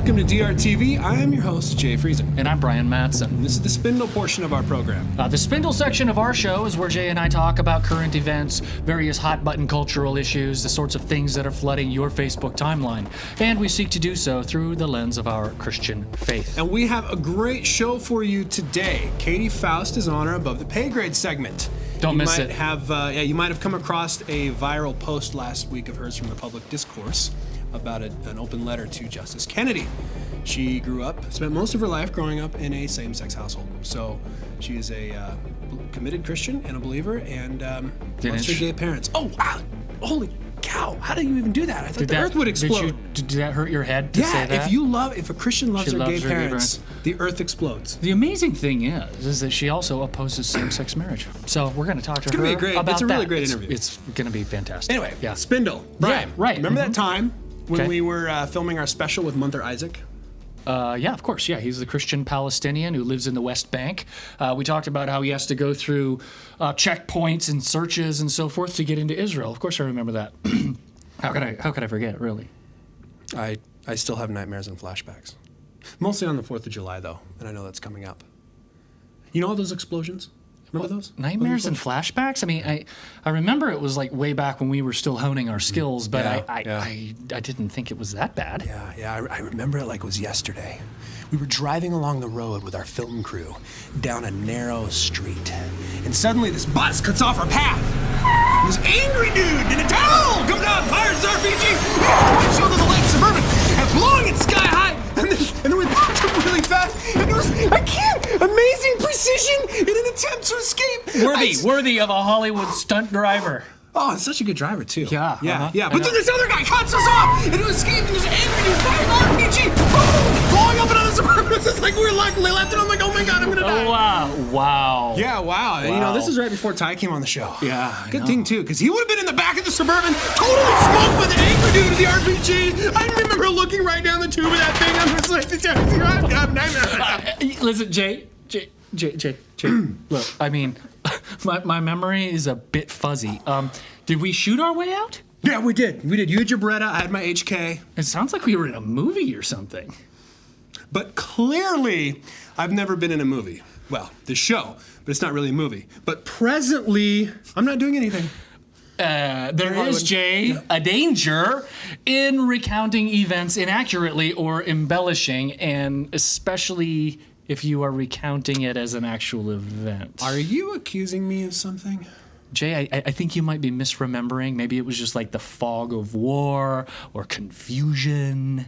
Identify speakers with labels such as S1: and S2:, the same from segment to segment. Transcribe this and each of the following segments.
S1: Welcome to DRTV. I am your host, Jay Friesen.
S2: And I'm Brian Matson.
S1: This is the Spindle portion of our program.
S2: The Spindle section of our show is where Jay and I talk about current events, various hot-button cultural issues, the sorts of things that are flooding your Facebook timeline. And we seek to do so through the lens of our Christian faith.
S1: And we have a great show for you today. Katie Faust is on our Above the Pay Grade segment.
S2: Don't miss it.
S1: You might have come across a viral post last week of hers from the public discourse about an open letter to Justice Kennedy. She spent most of her life growing up in a same-sex household. So she is a committed Christian and a believer, and loves her gay parents. Oh, wow! Holy cow! How do you even do that? I thought the earth would explode.
S2: Did that hurt your head to say that?
S1: If a Christian loves her gay parents, the earth explodes.
S2: The amazing thing is that she also opposes same-sex marriage. So we're going to talk to her about that.
S1: It's a really great interview.
S2: It's going to be fantastic.
S1: Anyway, Spindle. Brian,
S2: right.
S1: Remember that time when we were filming our special with Munther Isaac?
S2: Yeah, of course. Yeah, he's the Christian Palestinian who lives in the West Bank. We talked about how he has to go through checkpoints and searches and so forth to get into Israel. Of course, I remember that. How could I forget? Really?
S1: I still have nightmares and flashbacks. Mostly on the 4th of July, though, and I know that's coming up. You know all those explosions? Remember those?
S2: Nightmares and flashbacks? I mean, I remember it was like way back when we were still honing our skills, but I didn't think it was that bad.
S1: Yeah, I remember it like it was yesterday. We were driving along the road with our film crew down a narrow street, and suddenly this bus cuts off our path. This angry dude in a towel comes out, fires his RPG, shoulder the light Suburban, and blowing it sky high, and then we popped up really fast, and it was, amazing precision in an attempt to escape.
S2: Worthy of a Hollywood stunt driver.
S1: Oh, it's such a good driver, too.
S2: Yeah.
S1: But then this other guy cuts us off, and it was escaping this angry dude firing an RPG, boom, blowing up another Suburban. It's like we were luckily left, and I'm like, oh my God, I'm gonna die.
S2: Oh, wow.
S1: Yeah, wow. You know, this is right before Ty came on the show.
S2: Yeah.
S1: Good thing, too, because he would have been in the back of the Suburban, totally smoked by the angry dude with the RPG. I remember looking right down the tube of that thing. I'm just like,
S2: listen, Jay. Look, I mean, my memory is a bit fuzzy. Did we shoot our way out?
S1: Yeah, we did. You had your Beretta, I had my HK.
S2: It sounds like we were in a movie or something.
S1: But clearly, I've never been in a movie. Well, the show, but it's not really a movie. But presently, I'm not doing anything.
S2: There is, Jay, a danger in recounting events inaccurately or embellishing, and especially if you are recounting it as an actual event.
S1: Are you accusing me of something?
S2: Jay, I think you might be misremembering. Maybe it was just like the fog of war or confusion.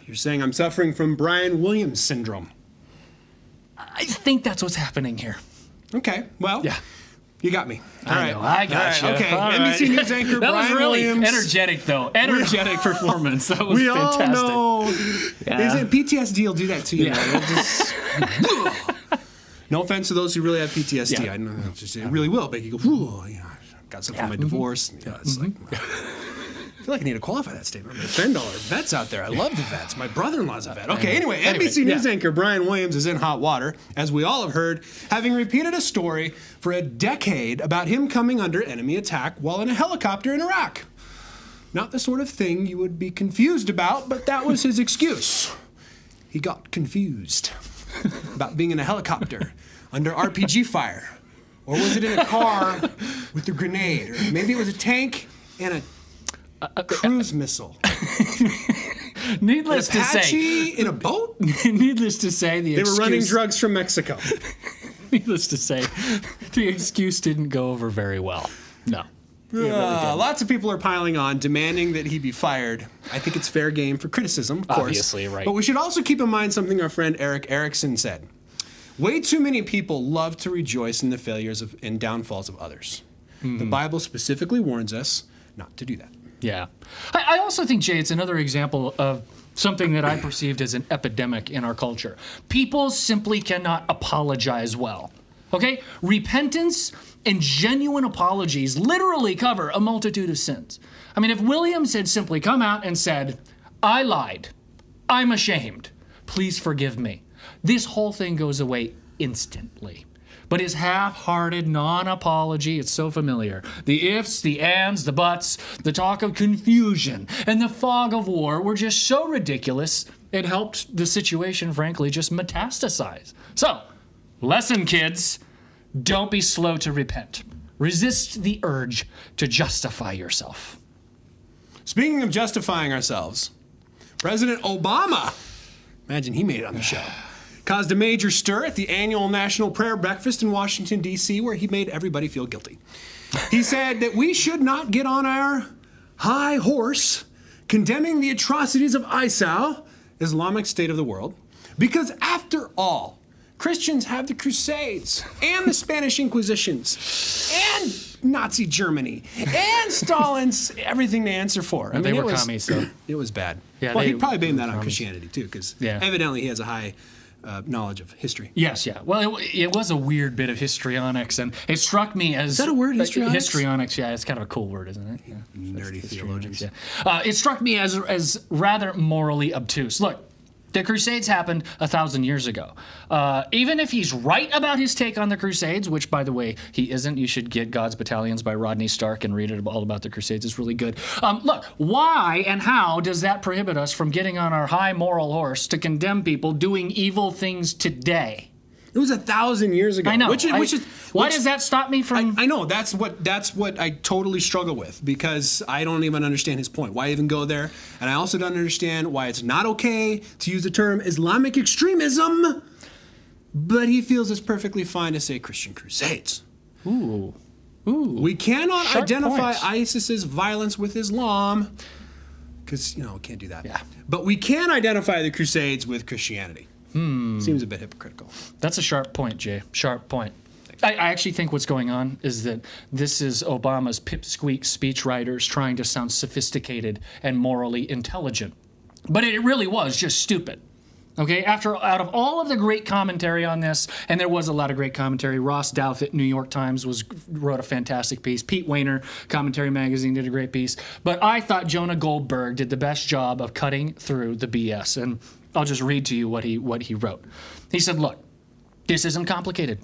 S1: You're saying I'm suffering from Brian Williams syndrome.
S2: I think that's what's happening here.
S1: Okay, well,
S2: yeah.
S1: You got me.
S2: I got you.
S1: Okay,
S2: all
S1: NBC News anchor
S2: that
S1: Brian
S2: was really
S1: Williams.
S2: Energetic, though. Energetic performance. That was fantastic.
S1: We all know. Yeah. PTSD will do that to you. Yeah. No offense to those who really have PTSD.
S2: Yeah.
S1: I know it really will make you go, whoa, I've got something from my divorce. It's like, I feel like I need to qualify that statement. I'm defend all our vets out there. I love the vets. My brother-in-law's a vet. Okay, anyway, NBC News anchor Brian Williams is in hot water, as we all have heard, having repeated a story for a decade about him coming under enemy attack while in a helicopter in Iraq. Not the sort of thing you would be confused about, but that was his excuse. He got confused about being in a helicopter under RPG fire. Or was it in a car with a grenade? Or maybe it was a tank and a cruise missile.
S2: Needless to say,
S1: in a boat?
S2: Needless to say,
S1: they were running drugs from Mexico.
S2: Needless to say, the excuse didn't go over very well. No.
S1: Lots of people are piling on, demanding that he be fired. I think it's fair game for criticism, of course.
S2: Obviously, right.
S1: But we should also keep in mind something our friend Eric Erickson said. Way too many people love to rejoice in the failures and downfalls of others. Mm-hmm. The Bible specifically warns us not to do that.
S2: Yeah. I also think, Jay, it's another example of something that I perceived as an epidemic in our culture. People simply cannot apologize well. Okay? Repentance and genuine apologies literally cover a multitude of sins. I mean, if Williams had simply come out and said, I lied, I'm ashamed, please forgive me, this whole thing goes away instantly. But his half-hearted non-apology, it's so familiar. The ifs, the ands, the buts, the talk of confusion, and the fog of war were just so ridiculous, it helped the situation, frankly, just metastasize. So, lesson, kids, don't be slow to repent. Resist the urge to justify yourself.
S1: Speaking of justifying ourselves, President Obama, imagine he made it on the show, caused a major stir at the annual National Prayer Breakfast in Washington, D.C., where he made everybody feel guilty. He said that we should not get on our high horse condemning the atrocities of ISIL, Islamic State of the World, because after all, Christians have the Crusades and the Spanish Inquisitions and Nazi Germany and Stalin's everything to answer for.
S2: They were commies, though.
S1: It was bad.
S2: Yeah,
S1: well,
S2: they
S1: he probably blamed
S2: were
S1: that on
S2: commies.
S1: Christianity, too, because
S2: Yeah.
S1: evidently he has a high knowledge of history.
S2: Yes, yeah. Well, it was a weird bit of histrionics, and it struck me as...
S1: Is that a word, histrionics?
S2: Histrionics, yeah. It's kind of a cool word, isn't it? Yeah.
S1: Nerdy theologians.
S2: Yeah. It struck me as rather morally obtuse. Look, the Crusades happened 1,000 years ago. Even if he's right about his take on the Crusades, which, by the way, he isn't, you should get God's Battalions by Rodney Stark and read it all about the Crusades. It's really good. Look, why and how does that prohibit us from getting on our high moral horse to condemn people doing evil things today?
S1: It was 1,000 years ago.
S2: I know. Why
S1: which-
S2: does that stop me from...
S1: I know that's what I totally struggle with, because I don't even understand his point. Why even go there? And I also don't understand why it's not okay to use the term Islamic extremism, but he feels it's perfectly fine to say Christian Crusades.
S2: Ooh.
S1: We cannot
S2: Sharp
S1: identify
S2: points.
S1: ISIS's violence with Islam, because we can't do that.
S2: Yeah.
S1: But we can identify the Crusades with Christianity. Seems a bit hypocritical.
S2: That's a sharp point, Jay. Sharp point. I actually think what's going on is that this is Obama's pipsqueak speechwriters trying to sound sophisticated and morally intelligent. But it really was just stupid. Okay, out of all of the great commentary on this, and there was a lot of great commentary. Ross Douthat, New York Times, wrote a fantastic piece. Pete Wehner, Commentary Magazine, did a great piece. But I thought Jonah Goldberg did the best job of cutting through the BS. And I'll just read to you what he wrote. He said, look, this isn't complicated.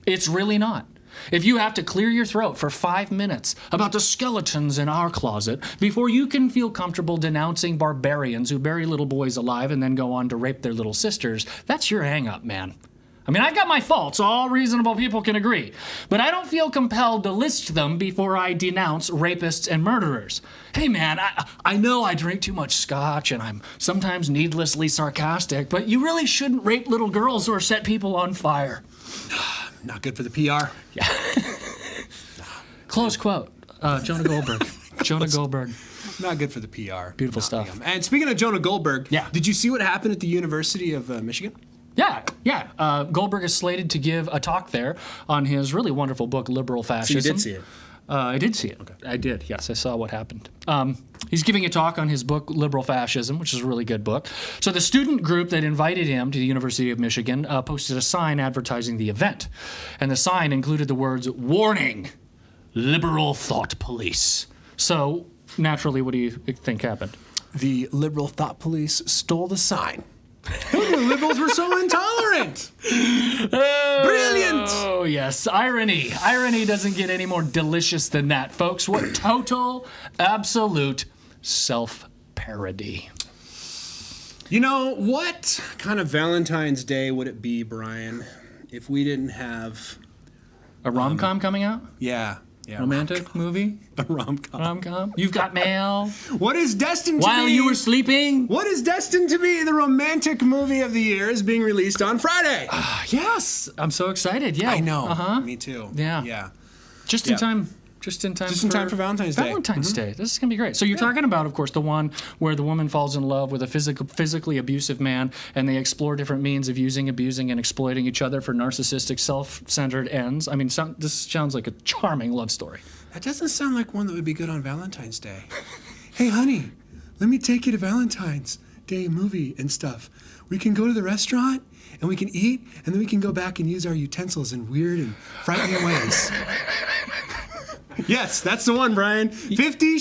S2: It's really not. If you have to clear your throat for 5 minutes about the skeletons in our closet before you can feel comfortable denouncing barbarians who bury little boys alive and then go on to rape their little sisters, that's your hang-up, man. I mean, I've got my faults. All reasonable people can agree. But I don't feel compelled to list them before I denounce rapists and murderers. Hey, man, I know I drink too much scotch and I'm sometimes needlessly sarcastic, but you really shouldn't rape little girls or set people on fire.
S1: Not good for the PR.
S2: Yeah. Close quote. Jonah Goldberg. Jonah Goldberg.
S1: Not good for the PR.
S2: Beautiful stuff.
S1: And speaking of Jonah Goldberg,
S2: Yeah.
S1: did you see what happened at the University of Michigan?
S2: Yeah. Goldberg is slated to give a talk there on his really wonderful book, Liberal Fascism.
S1: it?
S2: I did see it. Okay. I did, yes. I saw what happened. He's giving a talk on his book, Liberal Fascism, which is a really good book. So the student group that invited him to the University of Michigan posted a sign advertising the event. And the sign included the words, "Warning, liberal thought police." So naturally, what do you think happened?
S1: The liberal thought police stole the sign. The liberals were so intolerant. Brilliant.
S2: Oh, yes. Irony. Irony doesn't get any more delicious than that, folks. What total, absolute self-parody.
S1: You know, what kind of Valentine's Day would it be, Brian, if we didn't have...
S2: A rom-com coming out?
S1: Yeah.
S2: Romantic movie?
S1: A rom-com.
S2: Rom-com? You've Got Mail?
S1: What is destined to
S2: While
S1: be...
S2: You Were Sleeping?
S1: What is destined to be the romantic movie of the year is being released on Friday.
S2: Yes. I'm so excited. Yeah.
S1: I know.
S2: Uh-huh.
S1: Me too.
S2: Yeah.
S1: Yeah.
S2: Just in time. Just in time
S1: for Valentine's Day.
S2: Valentine's Day. This is going to be great. So you're talking about, of course, the one where the woman falls in love with a physically abusive man, and they explore different means of using, abusing, and exploiting each other for narcissistic, self-centered ends. I mean, this sounds like a charming love story.
S1: That doesn't sound like one that would be good on Valentine's Day. Hey, honey, let me take you to Valentine's Day movie and stuff. We can go to the restaurant, and we can eat, and then we can go back and use our utensils in weird and frightening ways. Yes, that's the one, Brian. 50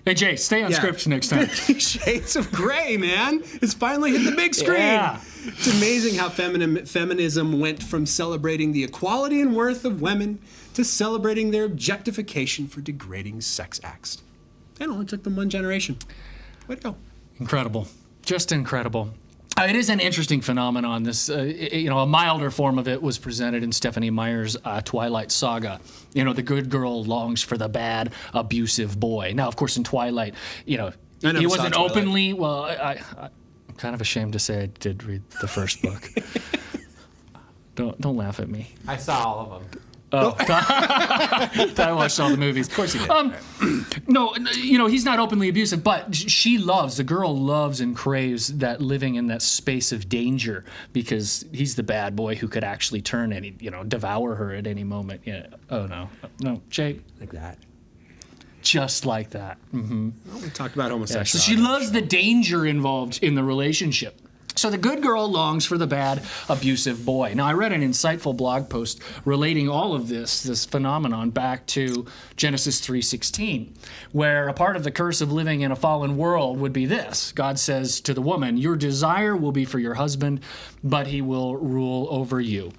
S2: Hey, Jay, stay on script next time.
S1: 50 Shades of Grey, man. It's finally hit the big screen.
S2: Yeah.
S1: It's amazing how feminism went from celebrating the equality and worth of women to celebrating their objectification for degrading sex acts. It only took them one generation. Way to go.
S2: Incredible. Just incredible. It is an interesting phenomenon. This, a milder form of it was presented in Stephanie Meyer's Twilight Saga. The good girl longs for the bad, abusive boy. Now, of course, in Twilight, he wasn't openly. Well, I'm kind of ashamed to say I did read the first book. Don't laugh at me.
S3: I saw all of them.
S2: Oh, I watched all the movies. Of
S1: course he did.
S2: No, he's not openly abusive, but the girl loves and craves that living in that space of danger because he's the bad boy who could actually turn and, devour her at any moment. Yeah. Oh, no, Jay.
S1: Like that.
S2: Just like that. Mm-hmm.
S1: Well, we talked about homosexuality.
S2: So she loves the danger involved in the relationship. So the good girl longs for the bad, abusive boy. Now, I read an insightful blog post relating all of this phenomenon back to Genesis 3:16, where a part of the curse of living in a fallen world would be this. God says to the woman, your desire will be for your husband, but he will rule over you.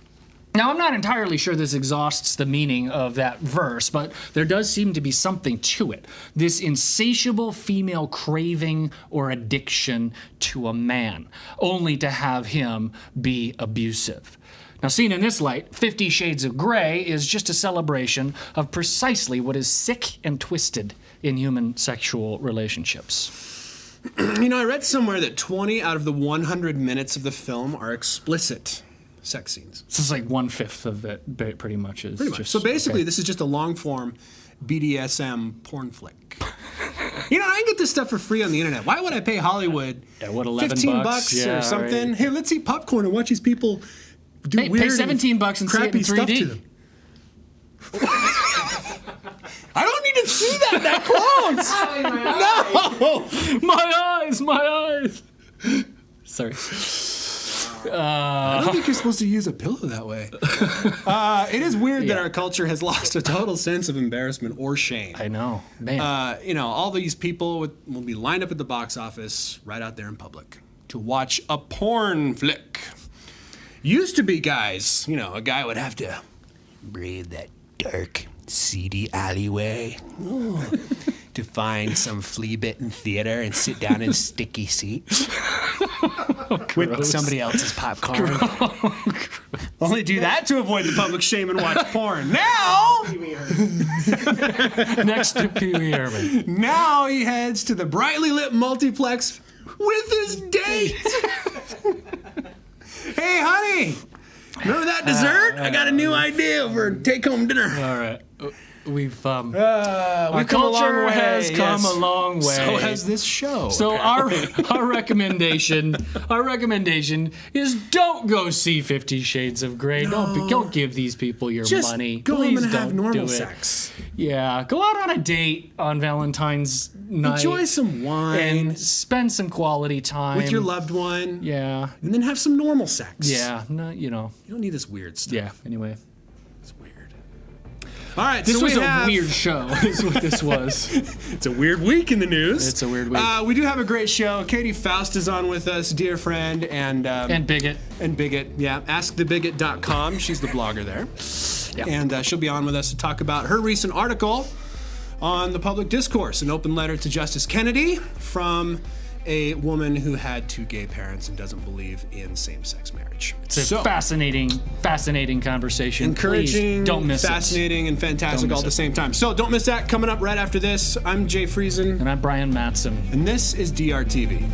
S2: Now, I'm not entirely sure this exhausts the meaning of that verse, but there does seem to be something to it. This insatiable female craving or addiction to a man, only to have him be abusive. Now, seen in this light, 50 Shades of Grey is just a celebration of precisely what is sick and twisted in human sexual relationships.
S1: I read somewhere that 20 out of the 100 minutes of the film are explicit sex scenes.
S2: This is like 1/5 of it, pretty much.
S1: Pretty much. So basically, This is just a long-form BDSM porn flick. I can get this stuff for free on the internet. Why would I pay Hollywood $15 or something? Right. Hey, let's eat popcorn and watch these people do weird
S2: pay $17 and
S1: crappy
S2: see it in 3D.
S1: Stuff to them. I don't need to see that close.
S2: No! My eyes! Sorry.
S1: I don't think you're supposed to use a pillow that way. It is weird that our culture has lost a total sense of embarrassment or shame.
S2: I know, man.
S1: All these people will be lined up at the box office right out there in public to watch a porn flick. Used to be guys, a guy would have to breathe that dark, seedy alleyway to find some flea-bitten theater and sit down in sticky seats. With somebody else's popcorn. Only do that to avoid the public shame and watch porn. Now,
S2: next to Pee Wee Herman.
S1: Now he heads to the brightly lit multiplex with his date. Hey, honey, remember that dessert? I got a new idea for take-home dinner.
S2: All right. Our culture has come a long way.
S1: So has this show.
S2: So our recommendation is don't go see 50 Shades of Grey. No. Don't give these people your money.
S1: Go
S2: Please
S1: home and have normal
S2: do it.
S1: sex.
S2: Yeah, go out on a date on Valentine's night.
S1: Enjoy some wine.
S2: And spend some quality time
S1: with your loved one.
S2: Yeah.
S1: And then have some normal sex.
S2: Yeah, you don't
S1: need this weird stuff.
S2: Yeah, anyway.
S1: All right,
S2: this was a weird show, is what this was.
S1: It's a weird week in the news.
S2: It's a weird week.
S1: We do have a great show. Katie Faust is on with us, dear friend, and
S2: Bigot.
S1: And Bigot, yeah. AskTheBigot.com. She's the blogger there. Yep. And she'll be on with us to talk about her recent article on the public discourse, an open letter to Justice Kennedy from a woman who had 2 gay parents and doesn't believe in same-sex marriage.
S2: It's a fascinating conversation.
S1: Encouraging,
S2: please don't miss
S1: fascinating, and fantastic all at the same time. So don't miss that. Coming up right after this, I'm Jay Friesen.
S2: And I'm Brian Mattson.
S1: And this is DRTV.